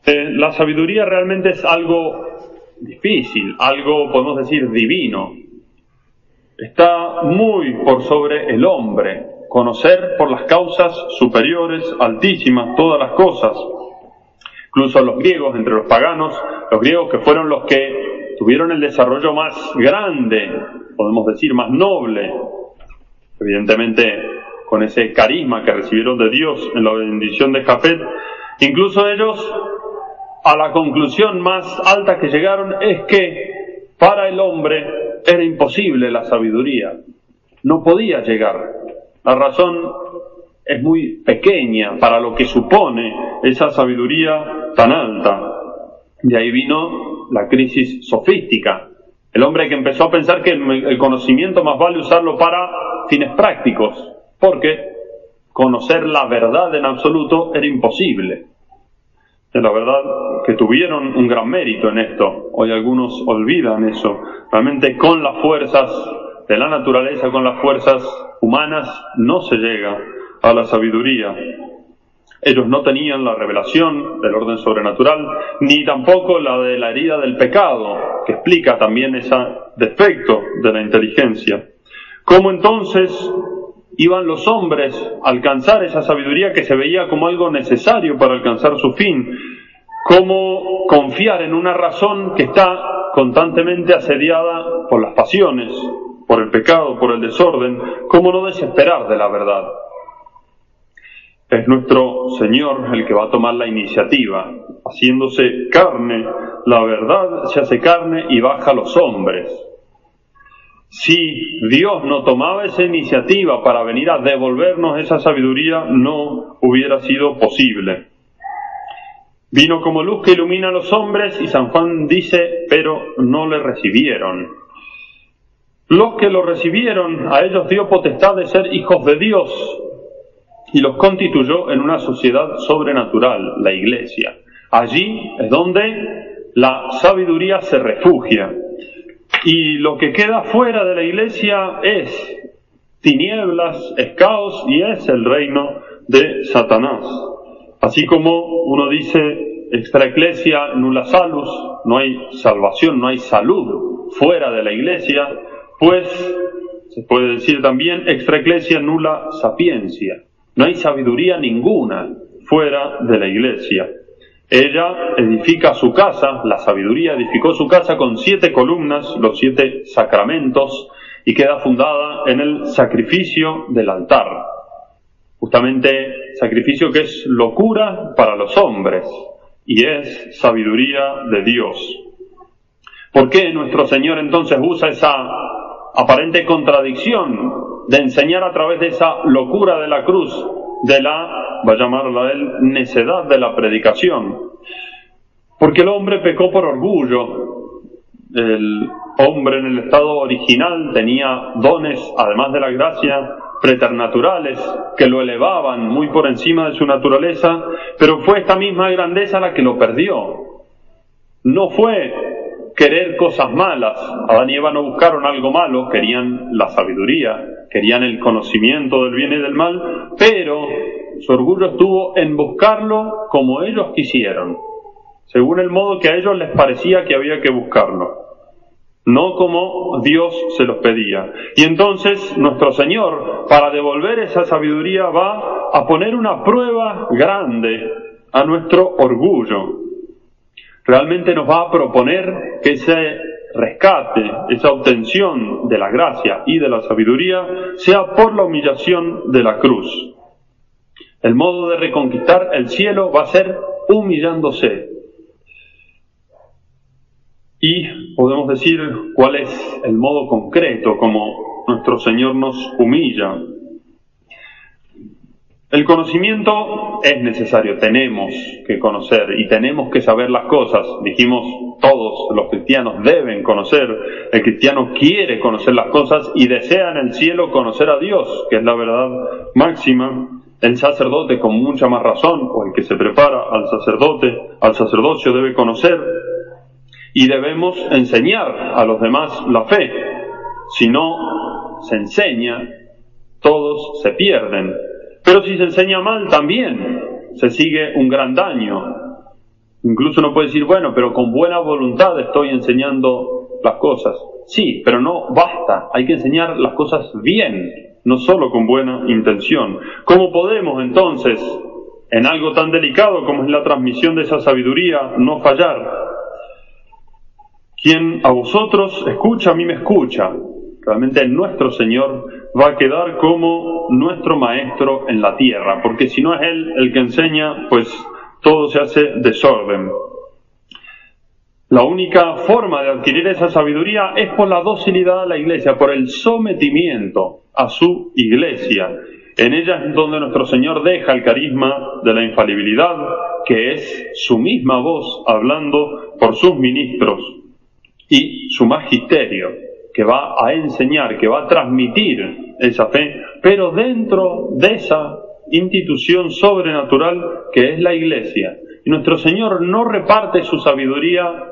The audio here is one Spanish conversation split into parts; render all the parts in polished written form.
La sabiduría realmente es algo difícil, algo, podemos decir, divino. Está muy por sobre el hombre, conocer por las causas superiores, altísimas, todas las cosas. Incluso los griegos, entre los paganos, los griegos que fueron los que tuvieron el desarrollo más grande, podemos decir más noble, evidentemente con ese carisma que recibieron de Dios en la bendición de Jafet, incluso ellos a la conclusión más alta que llegaron es que para el hombre era imposible la sabiduría, no podía llegar. La razón es muy pequeña para lo que supone esa sabiduría tan alta. De ahí vino la crisis sofística. El hombre que empezó a pensar que el conocimiento más vale usarlo para fines prácticos, porque conocer la verdad en absoluto era imposible. La verdad que tuvieron un gran mérito en esto. Hoy algunos olvidan eso. Realmente con las fuerzas de la naturaleza, con las fuerzas humanas, no se llega a la sabiduría. Ellos no tenían la revelación del orden sobrenatural, ni tampoco la de la herida del pecado, que explica también ese defecto de la inteligencia. ¿Cómo entonces iban los hombres a alcanzar esa sabiduría que se veía como algo necesario para alcanzar su fin? ¿Cómo confiar en una razón que está constantemente asediada por las pasiones, por el pecado, por el desorden? ¿Cómo no desesperar de la verdad? Es nuestro Señor el que va a tomar la iniciativa, haciéndose carne. La verdad se hace carne y baja a los hombres. Si Dios no tomaba esa iniciativa para venir a devolvernos esa sabiduría, no hubiera sido posible. Vino como luz que ilumina a los hombres, y San Juan dice, pero no le recibieron. Los que lo recibieron, a ellos dio potestad de ser hijos de Dios, y los constituyó en una sociedad sobrenatural, la Iglesia. Allí es donde la sabiduría se refugia. Y lo que queda fuera de la Iglesia es tinieblas, es caos y es el reino de Satanás. Así como uno dice, extra ecclesia nulla salus, no hay salvación, no hay salud fuera de la Iglesia, pues se puede decir también extra ecclesia nulla sapiencia. No hay sabiduría ninguna fuera de la Iglesia. Ella edifica su casa, la sabiduría edificó su casa con 7 columnas, los 7 sacramentos, y queda fundada en el sacrificio del altar. Justamente sacrificio que es locura para los hombres y es sabiduría de Dios. ¿Por qué nuestro Señor entonces usa esa aparente contradicción de enseñar a través de esa locura de la cruz, de la, va a llamarla él, necedad de la predicación? Porque el hombre pecó por orgullo. El hombre en el estado original tenía dones, además de la gracia, preternaturales, que lo elevaban muy por encima de su naturaleza, pero fue esta misma grandeza la que lo perdió. No fue querer cosas malas. Adán y Eva no buscaron algo malo, querían la sabiduría, querían el conocimiento del bien y del mal, pero su orgullo estuvo en buscarlo como ellos quisieron, según el modo que a ellos les parecía que había que buscarlo, no como Dios se los pedía. Y entonces nuestro Señor, para devolver esa sabiduría, va a poner una prueba grande a nuestro orgullo. Realmente nos va a proponer que ese rescate, esa obtención de la gracia y de la sabiduría sea por la humillación de la cruz. El modo de reconquistar el cielo va a ser humillándose. Y podemos decir cuál es el modo concreto como nuestro Señor nos humilla. El conocimiento es necesario, tenemos que conocer y tenemos que saber las cosas. Dijimos, todos los cristianos deben conocer. El cristiano quiere conocer las cosas y desea en el cielo conocer a Dios, que es la verdad máxima. El sacerdote, con mucha más razón, o el que se prepara al sacerdocio debe conocer, y debemos enseñar a los demás la fe. Si no se enseña, todos se pierden. Pero si se enseña mal también se sigue un gran daño. Incluso uno puede decir, bueno, pero con buena voluntad estoy enseñando las cosas. Sí, pero no basta, hay que enseñar las cosas bien, no solo con buena intención. ¿Cómo podemos entonces, en algo tan delicado como es la transmisión de esa sabiduría, no fallar? Quien a vosotros escucha, a mí me escucha. Realmente nuestro Señor va a quedar como nuestro Maestro en la tierra, porque si no es Él el que enseña, pues todo se hace desorden. La única forma de adquirir esa sabiduría es por la docilidad a la Iglesia, por el sometimiento a su Iglesia. En ella es donde nuestro Señor deja el carisma de la infalibilidad, que es su misma voz hablando por sus ministros, y su magisterio, que va a enseñar, que va a transmitir esa fe, pero dentro de esa institución sobrenatural que es la Iglesia. Y nuestro Señor no reparte su sabiduría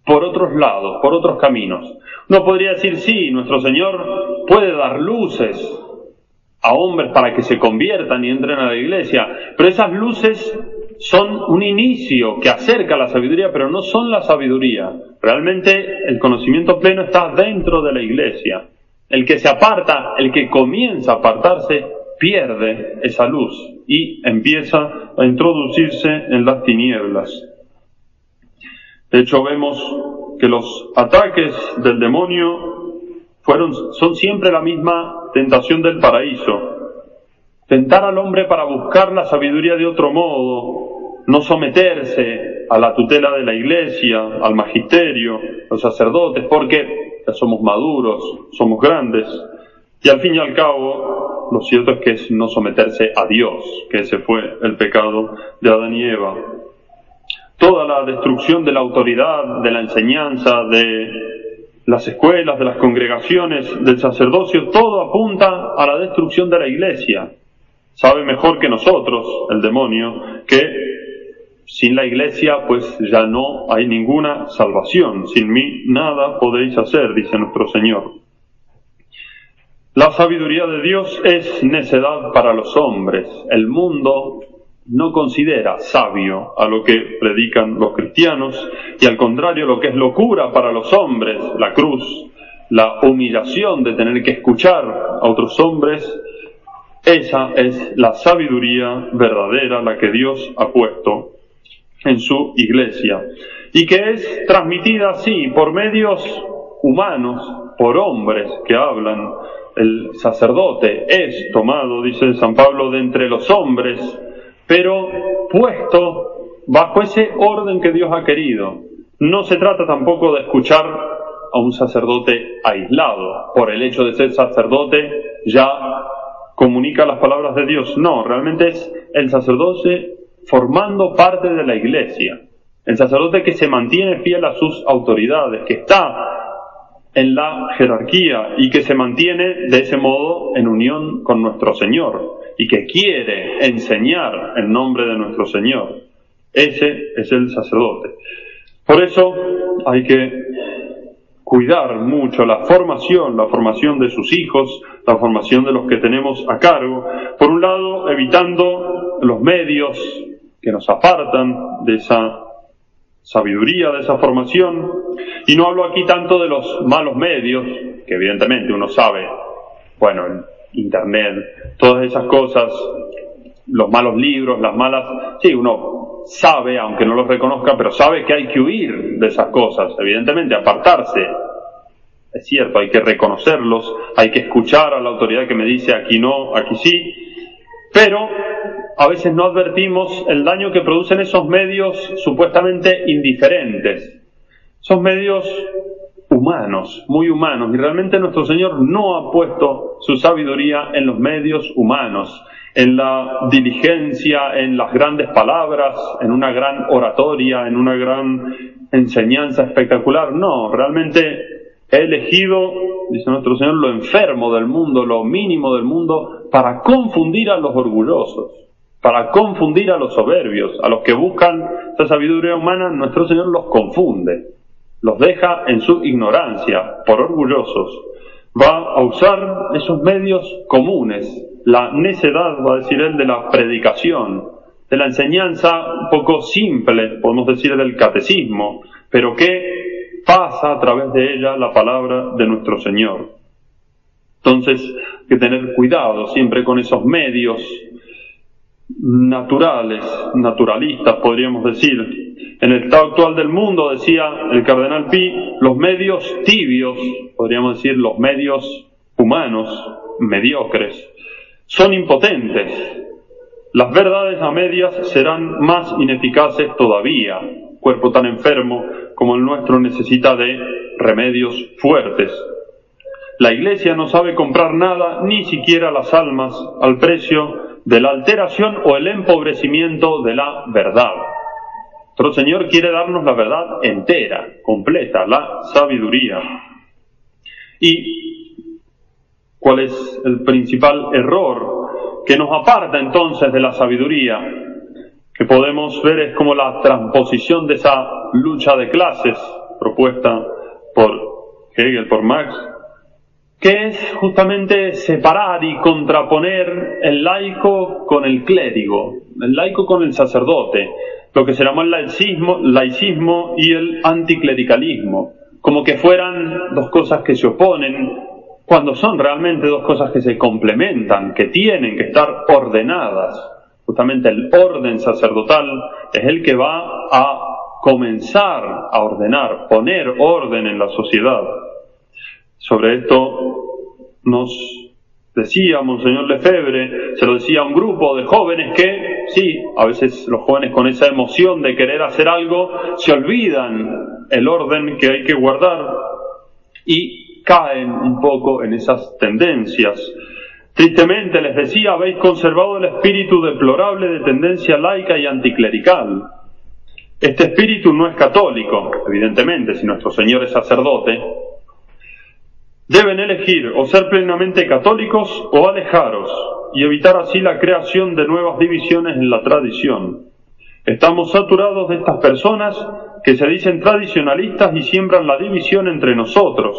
por otros lados, por otros caminos. Uno podría decir, sí, nuestro Señor puede dar luces a hombres para que se conviertan y entren a la Iglesia, pero esas luces son un inicio que acerca a la sabiduría, pero no son la sabiduría. Realmente el conocimiento pleno está dentro de la Iglesia. El que se aparta, el que comienza a apartarse, pierde esa luz y empieza a introducirse en las tinieblas. De hecho, vemos que los ataques del demonio son siempre la misma tentación del paraíso. Tentar al hombre para buscar la sabiduría de otro modo, no someterse a la tutela de la Iglesia, al magisterio, los sacerdotes, porque ya somos maduros, somos grandes, y al fin y al cabo, lo cierto es que es no someterse a Dios, que ese fue el pecado de Adán y Eva. Toda la destrucción de la autoridad, de la enseñanza, de las escuelas, de las congregaciones, del sacerdocio, todo apunta a la destrucción de la Iglesia. Sabe mejor que nosotros, el demonio, que sin la Iglesia pues ya no hay ninguna salvación. Sin mí nada podéis hacer, dice nuestro Señor. La sabiduría de Dios es necedad para los hombres. El mundo no considera sabio a lo que predican los cristianos, y al contrario, lo que es locura para los hombres, la cruz, la humillación de tener que escuchar a otros hombres, esa es la sabiduría verdadera, la que Dios ha puesto en su Iglesia, y que es transmitida así por medios humanos, por hombres que hablan. El sacerdote es tomado, dice San Pablo, de entre los hombres, pero puesto bajo ese orden que Dios ha querido. No se trata tampoco de escuchar a un sacerdote aislado. Por el hecho de ser sacerdote ya comunica las palabras de Dios. No, realmente es el sacerdote formando parte de la Iglesia. El sacerdote que se mantiene fiel a sus autoridades, que está en la jerarquía y que se mantiene de ese modo en unión con nuestro Señor y que quiere enseñar en nombre de nuestro Señor. Ese es el sacerdote. Por eso hay que cuidar mucho la formación de sus hijos, la formación de los que tenemos a cargo. Por un lado, evitando los medios que nos apartan de esa sabiduría, de esa formación. Y no hablo aquí tanto de los malos medios, que evidentemente uno sabe, bueno, el Internet, todas esas cosas, los malos libros, las malas... Sí, uno sabe, aunque no los reconozca, pero sabe que hay que huir de esas cosas, evidentemente, apartarse. Es cierto, hay que reconocerlos, hay que escuchar a la autoridad que me dice aquí no, aquí sí, pero a veces no advertimos el daño que producen esos medios supuestamente indiferentes. Esos medios humanos, muy humanos, y realmente nuestro Señor no ha puesto su sabiduría en los medios humanos, en la diligencia, en las grandes palabras, en una gran oratoria, en una gran enseñanza espectacular. No, realmente he elegido, dice nuestro Señor, lo enfermo del mundo, lo mínimo del mundo, para confundir a los orgullosos, para confundir a los soberbios, a los que buscan esa sabiduría humana. Nuestro Señor los confunde, los deja en su ignorancia por orgullosos. Va a usar esos medios comunes, la necedad, va a decir él, de la predicación, de la enseñanza un poco simple, podemos decir, del catecismo, pero que pasa a través de ella la palabra de nuestro Señor. Entonces, hay que tener cuidado siempre con esos medios naturales, naturalistas, podríamos decir. En el estado actual del mundo, decía el cardenal Pi, los medios tibios, podríamos decir los medios humanos, mediocres, son impotentes. Las verdades a medias serán más ineficaces todavía. Un cuerpo tan enfermo como el nuestro necesita de remedios fuertes. La Iglesia no sabe comprar nada, ni siquiera las almas, al precio de la alteración o el empobrecimiento de la verdad. Nuestro Señor quiere darnos la verdad entera, completa, la sabiduría. ¿Y cuál es el principal error que nos aparta entonces de la sabiduría? Que podemos ver es como la transposición de esa lucha de clases propuesta por Hegel, por Marx, que es justamente separar y contraponer el laico con el clérigo, el laico con el sacerdote, lo que se llamó el laicismo y el anticlericalismo, como que fueran dos cosas que se oponen, cuando son realmente dos cosas que se complementan, que tienen que estar ordenadas. Justamente el orden sacerdotal es el que va a comenzar a ordenar, poner orden en la sociedad. Sobre esto nos decía Monseñor Lefebvre, se lo decía a un grupo de jóvenes que, sí, a veces los jóvenes con esa emoción de querer hacer algo, se olvidan el orden que hay que guardar y caen un poco en esas tendencias. Tristemente les decía, habéis conservado el espíritu deplorable de tendencia laica y anticlerical. Este espíritu no es católico, evidentemente, si nuestro Señor es sacerdote. Deben elegir o ser plenamente católicos o alejaros y evitar así la creación de nuevas divisiones en la tradición. Estamos saturados de estas personas que se dicen tradicionalistas y siembran la división entre nosotros.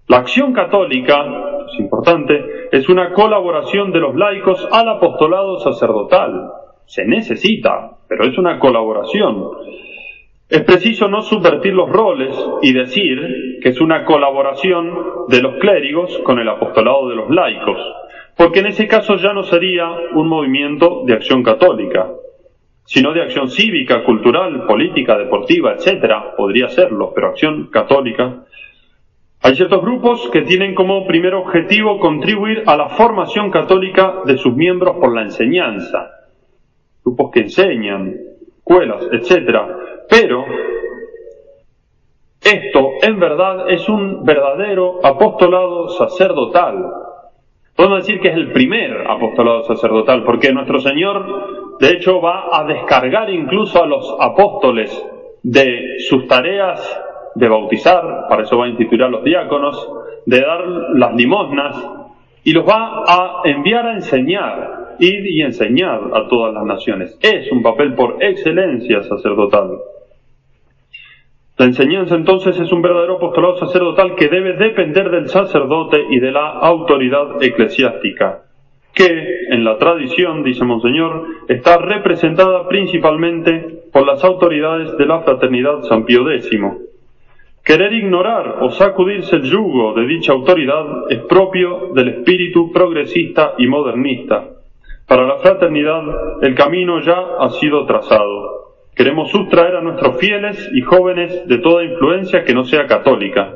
La acción católica, es importante, es una colaboración de los laicos al apostolado sacerdotal. Se necesita, pero es una colaboración. Es preciso no subvertir los roles y decir que es una colaboración de los clérigos con el apostolado de los laicos, porque en ese caso ya no sería un movimiento de acción católica, sino de acción cívica, cultural, política, deportiva, etc. Podría serlo, pero acción católica. Hay ciertos grupos que tienen como primer objetivo contribuir a la formación católica de sus miembros por la enseñanza. Grupos que enseñan, escuelas, etc. Pero esto, en verdad, es un verdadero apostolado sacerdotal. Podemos decir que es el primer apostolado sacerdotal, porque nuestro Señor, de hecho, va a descargar incluso a los apóstoles de sus tareas de bautizar, para eso va a instituir a los diáconos, de dar las limosnas, y los va a enviar a enseñar, ir y enseñar a todas las naciones. Es un papel por excelencia sacerdotal. La enseñanza entonces es un verdadero apostolado sacerdotal que debe depender del sacerdote y de la autoridad eclesiástica, que en la tradición, dice Monseñor, está representada principalmente por las autoridades de la Fraternidad San Pío X. Querer ignorar o sacudirse el yugo de dicha autoridad es propio del espíritu progresista y modernista. Para la fraternidad el camino ya ha sido trazado. Queremos sustraer a nuestros fieles y jóvenes de toda influencia que no sea católica.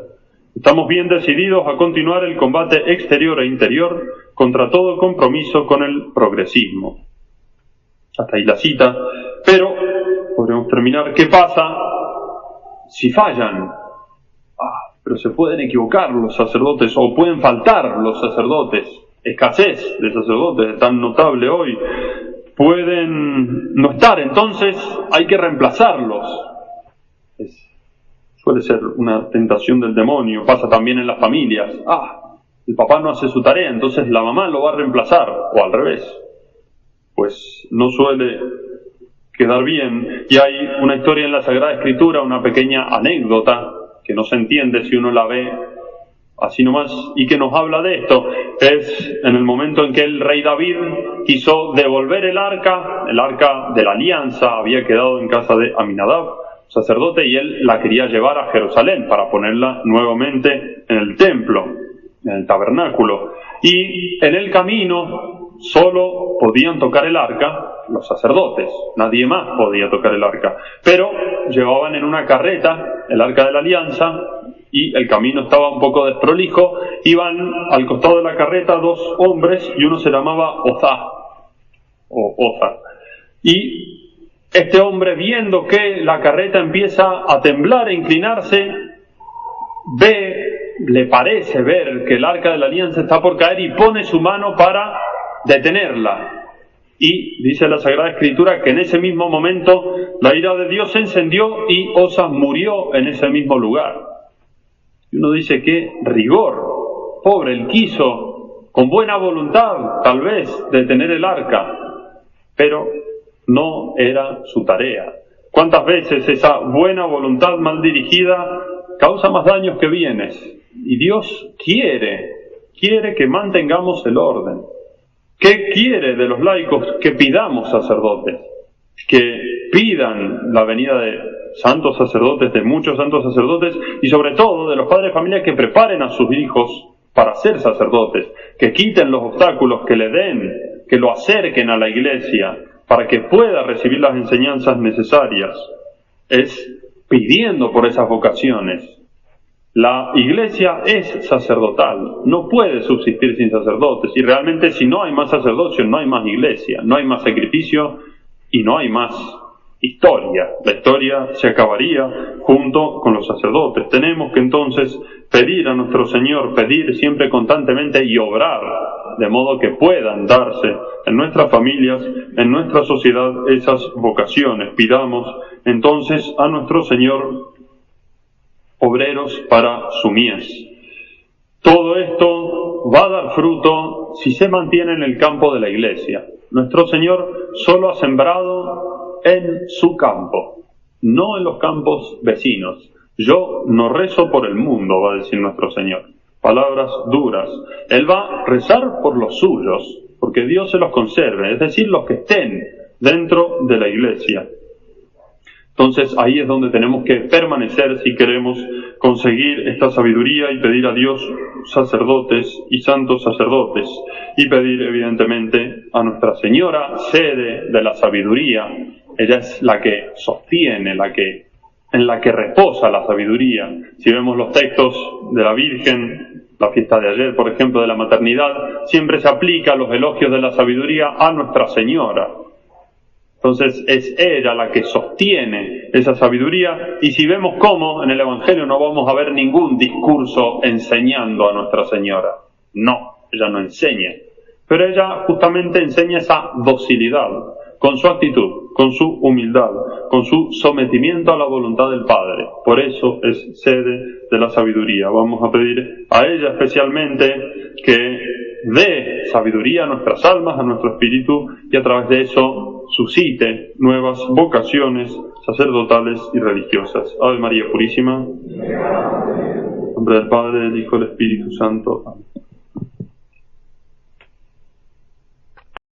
Estamos bien decididos a continuar el combate exterior e interior contra todo compromiso con el progresismo. Hasta ahí la cita. Pero, podremos terminar, ¿qué pasa si fallan? Pero se pueden equivocar los sacerdotes o pueden faltar los sacerdotes. Escasez de sacerdotes tan notable hoy. Pueden no estar, entonces hay que reemplazarlos. Suele ser una tentación del demonio, pasa también en las familias. El papá no hace su tarea, entonces la mamá lo va a reemplazar, o al revés. Pues no suele quedar bien. Y hay una historia en la Sagrada Escritura, una pequeña anécdota, que no se entiende si uno la ve así nomás, y que nos habla de esto, es en el momento en que el rey David quiso devolver el arca de la alianza, había quedado en casa de Aminadab, sacerdote, y él la quería llevar a Jerusalén para ponerla nuevamente en el templo, en el tabernáculo. Y en el camino solo podían tocar el arca los sacerdotes, nadie más podía tocar el arca, pero llevaban en una carreta el arca de la alianza, y el camino estaba un poco desprolijo. Iban al costado de la carreta dos hombres, y uno se llamaba Oza, y este hombre, viendo que la carreta empieza a temblar, a inclinarse, le parece ver que el arca de la alianza está por caer, y pone su mano para detenerla. Y dice la Sagrada Escritura que en ese mismo momento la ira de Dios se encendió y Oza murió en ese mismo lugar. Y uno dice, qué rigor, pobre, él quiso con buena voluntad tal vez detener el arca, pero no era su tarea. ¿Cuántas veces esa buena voluntad mal dirigida causa más daños que bienes? Y Dios quiere que mantengamos el orden. ¿Qué quiere de los laicos? Que pidamos sacerdotes, que pidan la venida de santos sacerdotes, de muchos santos sacerdotes, y sobre todo de los padres de familia que preparen a sus hijos para ser sacerdotes, que quiten los obstáculos, que le den, que lo acerquen a la iglesia, para que pueda recibir las enseñanzas necesarias. Es pidiendo por esas vocaciones. La iglesia es sacerdotal, no puede subsistir sin sacerdotes, y realmente si no hay más sacerdocio, no hay más iglesia, no hay más sacrificio y no hay más historia. La historia se acabaría junto con los sacerdotes. Tenemos que entonces pedir a nuestro Señor, pedir siempre constantemente y obrar de modo que puedan darse en nuestras familias, en nuestra sociedad, esas vocaciones. Pidamos entonces a nuestro Señor obreros para su mies. Todo esto va a dar fruto si se mantiene en el campo de la iglesia. Nuestro Señor solo ha sembrado en su campo, no en los campos vecinos. Yo no rezo por el mundo, va a decir nuestro Señor. Palabras duras. Él va a rezar por los suyos, porque Dios se los conserve, es decir, los que estén dentro de la iglesia. Entonces ahí es donde tenemos que permanecer si queremos conseguir esta sabiduría y pedir a Dios sacerdotes y santos sacerdotes, y pedir evidentemente a Nuestra Señora, sede de la sabiduría. Ella es la que sostiene, en la que reposa la sabiduría. Si vemos los textos de la Virgen, la fiesta de ayer, por ejemplo, de la maternidad, siempre se aplica los elogios de la sabiduría a Nuestra Señora. Entonces es ella la que sostiene esa sabiduría, y si vemos cómo en el Evangelio no vamos a ver ningún discurso enseñando a Nuestra Señora. No, ella no enseña, pero ella justamente enseña esa docilidad, con su actitud, con su humildad, con su sometimiento a la voluntad del Padre. Por eso es sede de la sabiduría. Vamos a pedir a ella especialmente que dé sabiduría a nuestras almas, a nuestro espíritu, y a través de eso suscite nuevas vocaciones sacerdotales y religiosas. Ave María Purísima. En nombre del Padre, del Hijo y del Espíritu Santo. Amén.